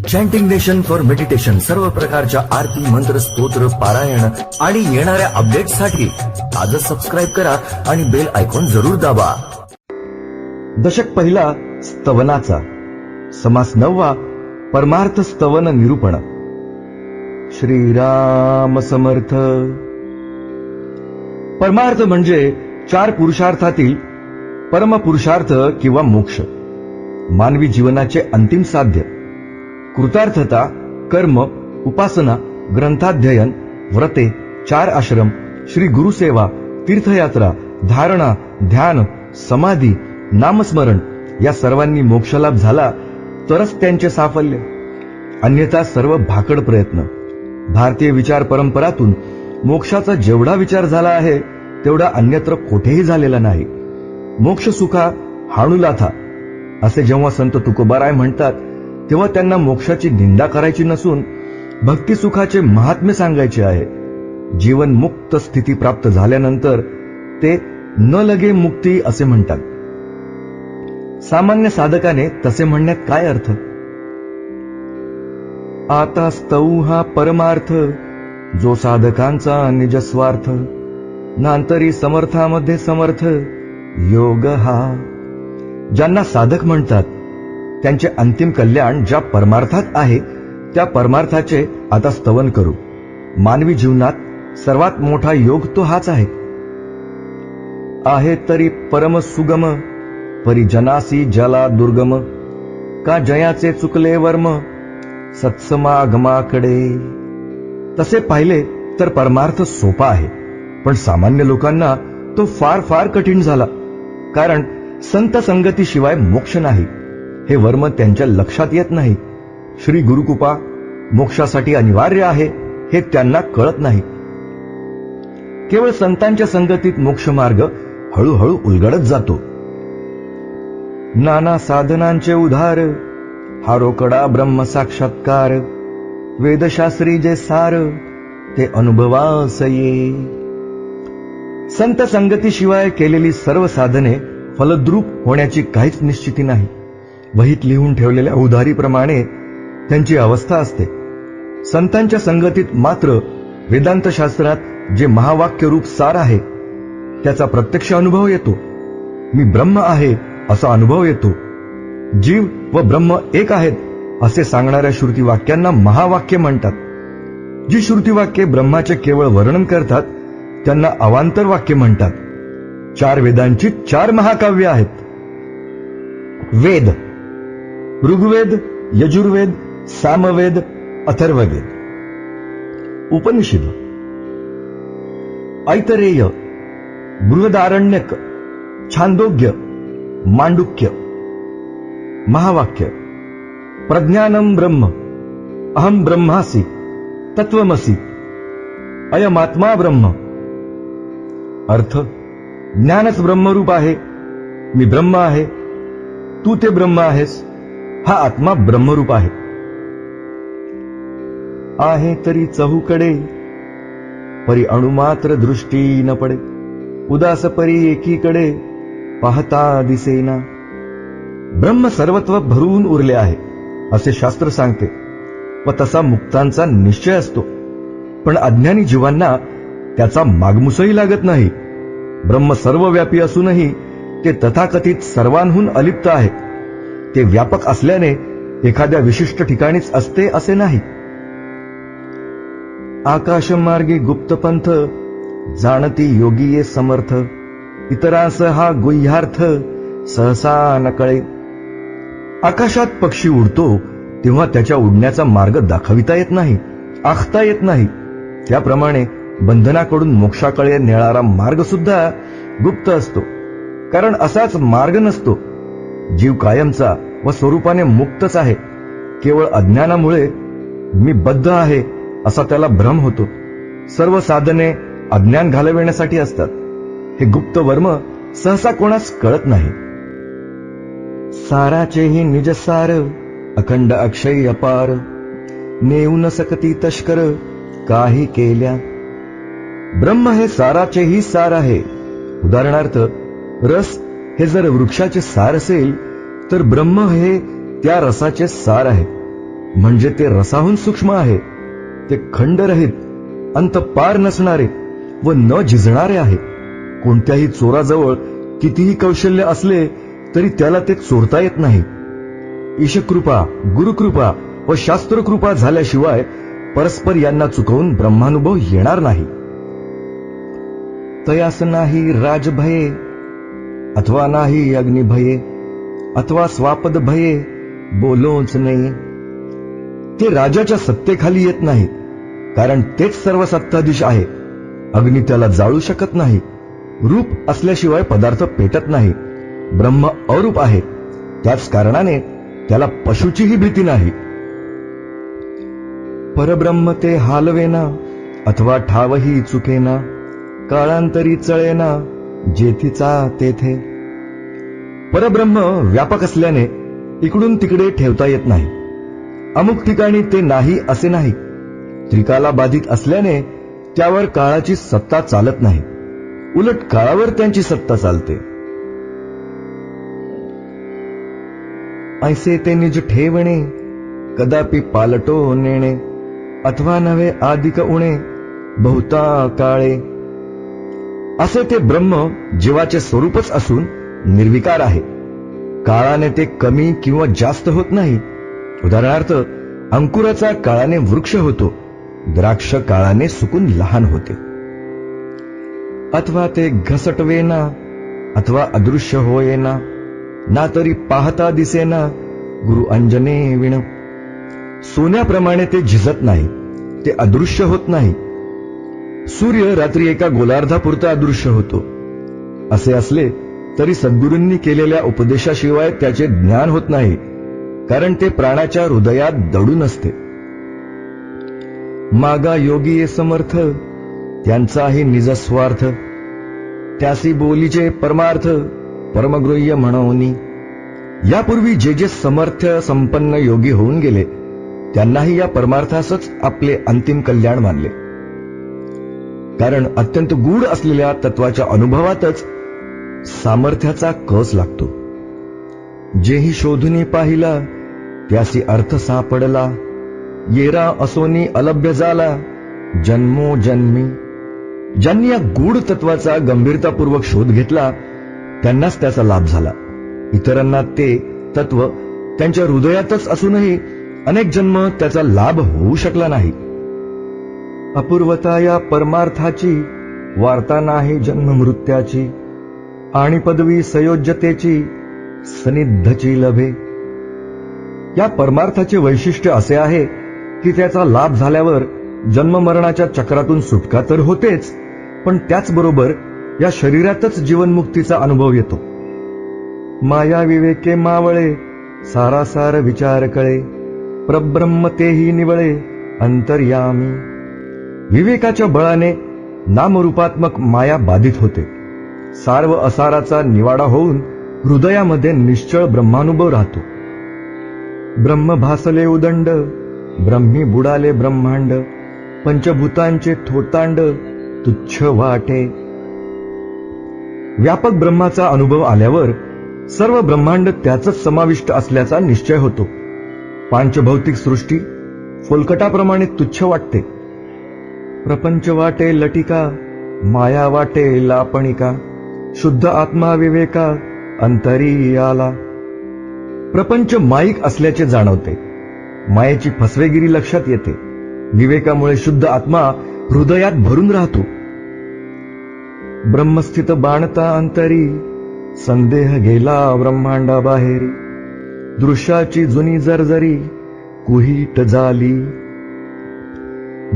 Chanting nation for meditation सर्व प्रकारच्या आरती, मंत्र, स्तोत्र, पारायण आणि येणाऱ्या अपडेट्ससाठी आजच सबस्क्राईब करा आणि बेल आयकॉन जरूर दाबा. दशक पहिला स्तवनाचा, समास 9वा परमार्थ स्तवन निरूपण. श्रीराम समर्थ. परमार्थ म्हणजे 4 पुरुषार्थातील परमपुरुषार्थ किंवा मोक्ष, मानवी जीवनाचे अंतिम साध्य. कृतार्थता, कर्म, उपासना, ग्रंथाध्ययन, व्रते, 4 आश्रम, श्री गुरुसेवा, तीर्थयात्रा, धारणा, ध्यान, समाधी, नामस्मरण या सर्वांनी मोक्षलाभ झाला तरच त्यांचे साफल्य. अन्यथा सर्व भाकड प्रयत्न. भारतीय विचार परंपरातून मोक्षाचा जेवढा विचार झाला आहे तेवढा अन्यत्र कोठेही झालेला नाही. मोक्ष सुखा हाणुलाथा असे जेव्हा संत तुकोबाराय म्हणतात तेव्हा त्यांना मोक्षाची निंदा करायची नसून भक्ती सुखाचे महात्म्य सांगायचे आहे. जीवन मुक्त स्थिती प्राप्त झाल्यानंतर ते न लगे मुक्ती असे म्हणतात. सामान्य साधकाने तसे म्हणण्यात काय अर्थ? आता स्तऊ हा परमार्थ, जो साधकांचा निजस्वार्थ, नांतरी समर्थामध्ये समर्थ योग हा. ज्यांना साधक म्हणतात त्यांचे अंतिम कल्याण ज्या परमार्थात आहे त्या परमार्थाचे आता स्तवन करू. मानवी जीवनात सर्वात मोठा योग तो हाच आहे. आहे तरी परम सुगम, परिजनासी जला दुर्गम, का जयाचे चुकले वर्म, सत्समागमाकडे. तसे पाहिले तर परमार्थ सोपा आहे, पण सामान्य लोकांना तो फार फार कठीण झाला. कारण संत संगतीशिवाय मोक्ष नाही हे वर्म त्यांच्या लक्षात येत नाही. श्री गुरुकृपा मोक्षासाठी अनिवार्य आहे हे त्यांना कळत नाही. केवळ संतांच्या संगतीत मोक्षमार्ग हळूहळू उलगडत जातो. नाना साधनांचे उधार, हा रोकडा ब्रह्म साक्षात्कार, वेदशास्त्री जे सार ते अनुभवास ये. संत संगतीशिवाय केलेली सर्व साधने फलद्रूप होण्याची काहीच निश्चिती नाही. वहीत लिहून ठेवलेल्या उधारीप्रमाणे त्यांची अवस्था असते. संतांच्या संगतीत मात्र वेदांत शास्त्रात जे महावाक्य रूप सार आहे त्याचा प्रत्यक्ष अनुभव येतो. मी ब्रह्म आहे असा अनुभव येतो. जीव व ब्रह्म एक आहेत असे सांगणाऱ्या श्रुतीवाक्यांना महावाक्य म्हणतात. जी श्रुतीवाक्ये ब्रह्माचे केवळ वर्णन करतात त्यांना अवांतर वाक्य म्हणतात. 4 वेदांची 4 महाकाव्य आहेत. वेद: ऋग्वेद, यजुर्वेद, सामवेद, अथर्ववेद. उपनिषद: ऐतरेय, बृहदारण्यक, छांदोग्य, मांडुक्य. महावाक्य: प्रज्ञानम ब्रह्म, अहम ब्रह्मासि, तत्वमसि, अयमात्मा ब्रह्म. अर्थ: ज्ञानच ब्रह्मरूप आहे. मी ब्रह्म आहे, तू ते ब्रह्म आहेस. हा आत्मा ब्रह्मरूप आहे. आहे तरी चहूकडे, परी अणुमात्र दृष्टी न पडे, उदास परी एकीकडे, पाहता दिसेना. ब्रह्म सर्वत्व भरून उरले आहे असे शास्त्र सांगते व तसा मुक्तांचा निश्चय असतो. पण अज्ञानी जीवांना त्याचा मागमुसही लागत नाही. ब्रह्म सर्वव्यापी असूनही ते तथाकथित सर्वांहून अलिप्त आहे. ते व्यापक असल्याने एखाद्या विशिष्ट ठिकाणीच असते असे नाही. आकाशमार्गी गुप्तपंथ, जाणती योगी ये समर्थ, इतरांस हा गुह्यार्थ सहसा नकळे. आकाशात पक्षी उडतो तेव्हा त्याच्या उडण्याचा मार्ग दाखविता येत नाही, आखता येत नाही. त्याप्रमाणे बंधनाकडून मोक्षाकडे नेणारा मार्ग सुद्धा गुप्त असतो. कारण असाच मार्ग नसतो. जीव कायमचा व स्वरूपाने मुक्तच आहे. केवळ अज्ञानामुळे मी बद्ध आहे असा त्याला भ्रम होतो. सर्व साधने अज्ञान घालविण्यासाठी असतात. हे गुप्त वर्म सहसा कोणास कळत नाही. साराचेही निजसार, अखंड अक्षय अपार, नेऊ न सकती तस्कर, काही केल्या. ब्रह्म हे साराचेही सार आहे. उदाहरणार्थ, रस हे जर वृक्षाचे सार असेल तर ब्रह्म हे त्या रसाचे सार आहे. म्हणजे ते रसाहून सूक्ष्म आहे. ते खंडरहित, अंत पार नसणारे व न झिजणारे आहे. कोणत्याही चोराजवळ कितीही कौशल्य असले तरी त्याला ते चोरता येत नाही. ईशकृपा, गुरुकृपा व शास्त्रकृपा झाल्याशिवाय परस्पर यांना चुकवून ब्रह्मानुभव येणार नाही. तयास नाही राजभये अथवा नाही अग्निभये अथवा स्वापद भये बोलोच नाही. ते राजाच्या सत्तेखाली येत नाही, कारण तेच सर्व सत्ताधीश आहे. अग्नी त्याला जाळू शकत नाही. रूप असल्याशिवाय पदार्थ पेटत नाही. ब्रह्म अरूप आहे, त्याच कारणाने त्याला पशुचीही भीती नाही. परब्रह्म ते हालवेना अथवा ठावही चुकेना, काळांतरी चळेना जेथीचा तेथे. परब्रह्म व्यापक असल्याने इकडून तिकडे ठेवता येत नाही. अमुक ठिकाणी ते नाही असे नाही. त्रिकाला बाधित असल्याने त्यावर काळाची सत्ता चालत नाही, उलट काळावर त्यांची सत्ता चालते. ऐसे ते निज ठेवणे कदापि पालटो नेणे, अथवा नव्हे आदिक उणे बहुता काळे. असे ते ब्रह्म जीवाचे स्वरूपच असून निर्विकार आहे. काळाने ते कमी किंवा जास्त होत नाही. उदाहरणार्थ, अंकुराचा काळाने वृक्ष होतो, द्राक्ष काळाने सुकून लहान होते. अथवा ते घसटवेना अथवा अदृश्य होयेना, ना तरी पाहता दिसेना गुरु अंजने विण. सोन्याप्रमाणे ते झिजत नाही, ते अदृश्य होत नाही. सूर्य रात्री एका गोलार्धापुरता अदृश्य होतो. असे असले तरी सद्गुरूंनी केलेल्या उपदेशाशिवाय त्याचे ज्ञान होत नाही, कारण ते प्राणाच्या हृदयात दडून असते. मागा योगी समर्थ त्यांचाही निज स्वार्थ, त्यासी बोलीचे परमार्थ परमगृह्य म्हणूनी. यापूर्वी जे जे समर्थ्य संपन्न योगी होऊन गेले त्यांनाही या परमार्थासच आपले अंतिम कल्याण मानले. कारण अत्यंत गूढ असलेल्या तत्वाच्या अनुभवातच सामर्थ्याचा कस लागतो. जेही शोधूनी पाहिला त्यासी अर्थ सापडला, येरा असोनी अलभ्य झाला जन्मोजन्मी. ज्यांनी या गूढ तत्वाचा गंभीरतापूर्वक शोध घेतला त्यांनाच त्याचा लाभ झाला. इतरांना ते तत्व त्यांच्या हृदयातच असूनही अनेक जन्म त्याचा लाभ होऊ शकला नाही. अपूर्वता या परमार्थाची वार्ता नाही जन्म मृत्याची, आणि पदवी संयोज्यतेची सनिद्धची लभे. या परमार्थाचे वैशिष्ट्य असे आहे की त्याचा लाभ झाल्यावर जन्ममरणाच्या चक्रातून सुटका तर होतेच, पण त्याचबरोबर या शरीरातच जीवनमुक्तीचा अनुभव येतो. माया विवेके मावळे सारासार विचार कळे, परब्रह्म तेही निवळे अंतर्यामी. विवेकाच्या बळाने नामरूपात्मक माया बाधित होते. सार्व असाराचा निवाडा होऊन हृदयामध्ये निश्चळ ब्रह्मानुभव राहतो. ब्रह्म भासले उदंड, ब्रह्मी बुडाले ब्रह्मांड, पंचभूतांचे थोतांड तुच्छ वाटे. व्यापक ब्रह्माचा अनुभव आल्यावर सर्व ब्रह्मांड त्याचच समाविष्ट असल्याचा निश्चय होतो. पांचभौतिक सृष्टी फोलकटाप्रमाणे तुच्छ वाटते. प्रपंच वाटे लटिका, माया वाटे लापणिका, शुद्ध आत्मा विवेका अंतरी आला. प्रपंच माईक असल्याचे जाणवते. मायेची फसवेगिरी लक्षात येते. विवेकामुळे शुद्ध आत्मा हृदयात भरून राहतो. ब्रह्मस्थित बाणता अंतरी, संदेह गेला ब्रह्मांडा बाहेरी. दृश्याची जुनी जर्जरी कुहीट झाली.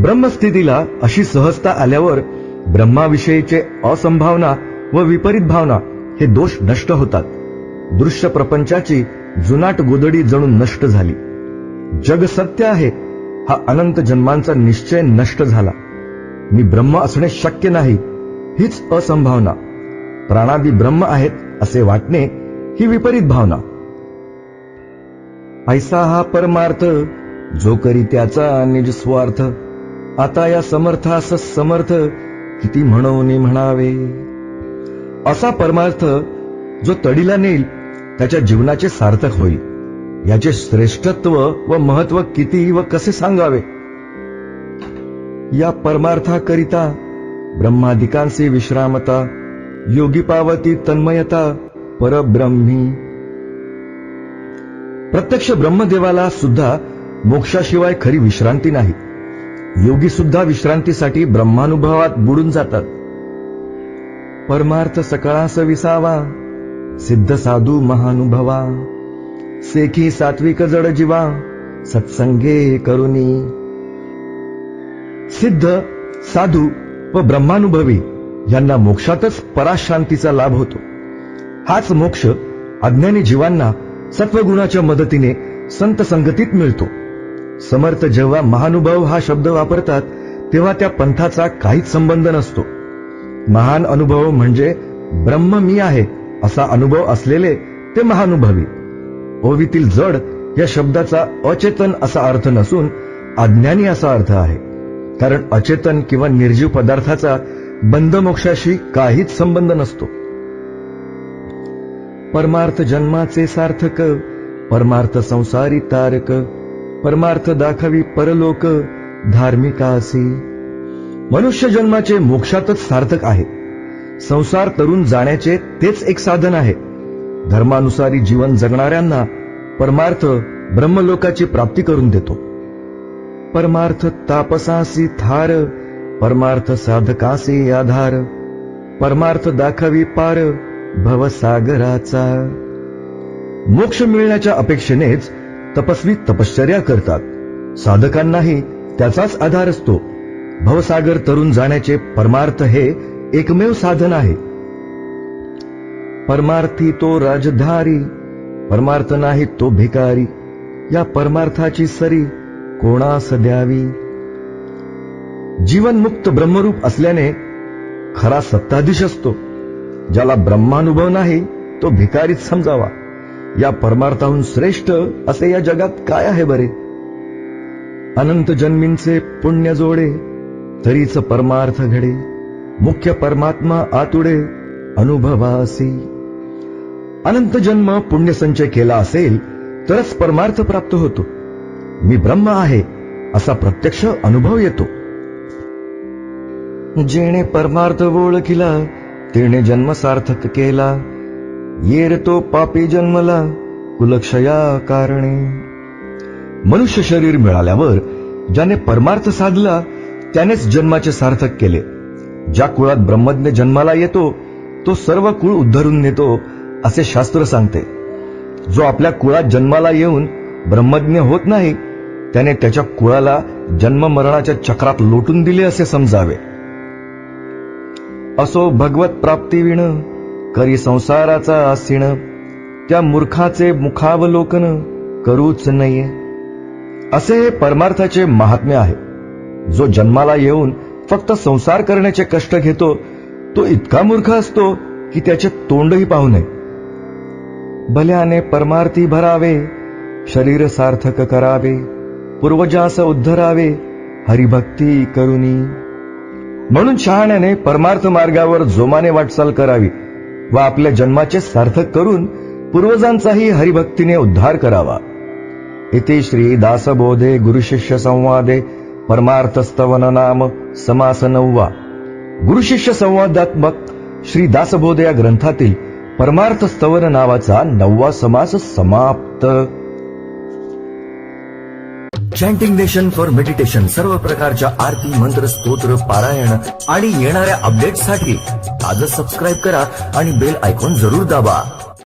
ब्रह्मस्थितीला अशी सहजता आल्यावर ब्रह्माविषयीचे असंभावना व विपरीत भावना हे दोष नष्ट होतात. दृश्य प्रपंचाची जुनाट गोदडी जणू नष्ट झाली. जग सत्य आहे हा अनंत जन्मांचा निश्चय नष्ट झाला. मी ब्रह्म असणे शक्य नाही हीच असंभावना. प्राणादी ब्रह्म आहेत असे वाटणे ही विपरीत भावना. ऐसा हा परमार्थ जो करी त्याचा निज स्वार्थ, आता या समर्थास समर्थ किती म्हणून म्हणावे. असा परमार्थ जो तडीला नेईल त्याच्या जीवनाचे सार्थक होईल. याचे श्रेष्ठत्व व महत्व किती व कसे सांगावे. या परमार्थाकरिता ब्रह्मादिकांचे विश्रामता, योगी पावती तन्मयता परब्रह्मी. प्रत्यक्ष ब्रह्मदेवाला सुद्धा मोक्षाशिवाय खरी विश्रांती नाही. योगी सुद्धा विश्रांतीसाठी ब्रह्मानुभवात बुडून जातात. परमार्थ सकळास विसावा, सिद्ध साधू महानुभवा, सेखी सात्विक जड जीवा, सत्संगे करुणी. सिद्ध, साधू व ब्रह्मानुभवी यांना मोक्षातच पराशांतीचा लाभ होतो. हाच मोक्ष अज्ञानी जीवांना सत्वगुणाच्या मदतीने संत संगतीत मिळतो. समर्थ जेव्हा महानुभव हा शब्द वापरतात तेव्हा त्या पंथाचा काहीच संबंध नसतो. महान अनुभव म्हणजे ब्रह्म मी आहे असा अनुभव असलेले ते महानुभवी. ओवीतील जड या शब्दाचा अचेतन असा अर्थ नसून अज्ञानी असा अर्थ आहे. कारण अचेतन किंवा निर्जीव पदार्थाचा बंधमोक्षाशी काहीच संबंध नसतो. परमार्थ जन्माचे सार्थक, परमार्थ संसारी तारक, परमार्थ दाखवी परलोक धार्मिकासी. मनुष्य जन्माचे मोक्षातच सार्थक आहे. संसार तरुण जाण्याचे तेच एक साधन आहे. धर्मानुसारी जीवन जगणाऱ्यांना परमार्थ ब्रह्मलोकाची प्राप्ती करून देतो. परमार्थ तापसासी थार, परमार्थ साधकासी आधार, परमार्थ दाखवी पार भवसागराचा. मोक्ष मिळण्याच्या अपेक्षेनेच तपस्वी तपश्चर्या करतात. साधकांनाही त्याचाच आधार असतो. भवसागर तरुण जाण्याचे परमार्थ हे एकमेव साधन आहे. परमार्थी तो राजधारी, परमार्थ नाही तो भिकारी, या परमार्थाची सरी कोणास द्यावी. जीवनमुक्त ब्रह्मरूप असल्याने खरा सत्ताधीश असतो. ज्याला ब्रह्मानुभव नाही तो भिकारीच समजावा. या परमार्थाहून श्रेष्ठ असे या जगात काय आहे बरे. अनंत जन्मींचे पुण्य जोडे, तरीच परमार्थ घडे. मुख्य परमात्मा आतुडे अनुभवासी. अनंत जन्म पुण्यसंचय केला असेल तरच परमार्थ प्राप्त होतो. मी ब्रह्म आहे असा प्रत्यक्ष अनुभव येतो. जेणे परमार्थ ओळखिला तेणे जन्म सार्थक केला. येर तो पापी जन्मला कुलक्षया कारणे. मनुष्य शरीर मिळाल्यावर ज्याने परमार्थ साधला त्यानेच जन्माचे सार्थक केले. ज्या कुळात ब्रह्मज्ञ जन्माला येतो तो सर्व कुळ उद्धरून नेतो असे शास्त्र सांगते. जो आपल्या कुळात जन्माला येऊन ब्रह्मज्ञ होत नाही त्याने त्याच्या कुळाला जन्म मरणाच्या चक्रात लोटून दिले असे समजावे. असो भगवत प्राप्ती विण, करी संसाराचा आसीण. त्या मूर्खाचे मुखावलोकन करूच नये. असे हे परमार्थाचे महात्म्य आहे. जो जन्माला येऊन फक्त संसार करण्याचे कष्ट घेतो तो इतका मूर्ख असतो की त्याचे तोंडही पाहू नये. भल्याने परमार्थी भरावे, शरीर सार्थक करावे, पूर्वजास उद्धरावे हरिभक्ती करुनी. म्हणून शहाण्याने परमार्थ मार्गावर जोमाने वाटचाल करावी व आपल्या जन्माचे सार्थक करून पूर्वजांचाही हरिभक्तीने उद्धार करावा. इति श्री दासबोधे गुरुशिष्य संवादे परमार्थस्तवन नाम समास 9. गुरुशिष्य संवादात्मक श्री दासबोधे या ग्रंथातील परमार्थ स्तवन नावाचा 9वा समास समाप्त. चॅन्टिंग नेशन फॉर मेडिटेशन सर्व प्रकारच्या आरती, मंत्र, स्तोत्र, पारायण आणि येणाऱ्या अपडेट्ससाठी आजच सबस्क्राईब करा आणि बेल आयकॉन जरूर दाबा.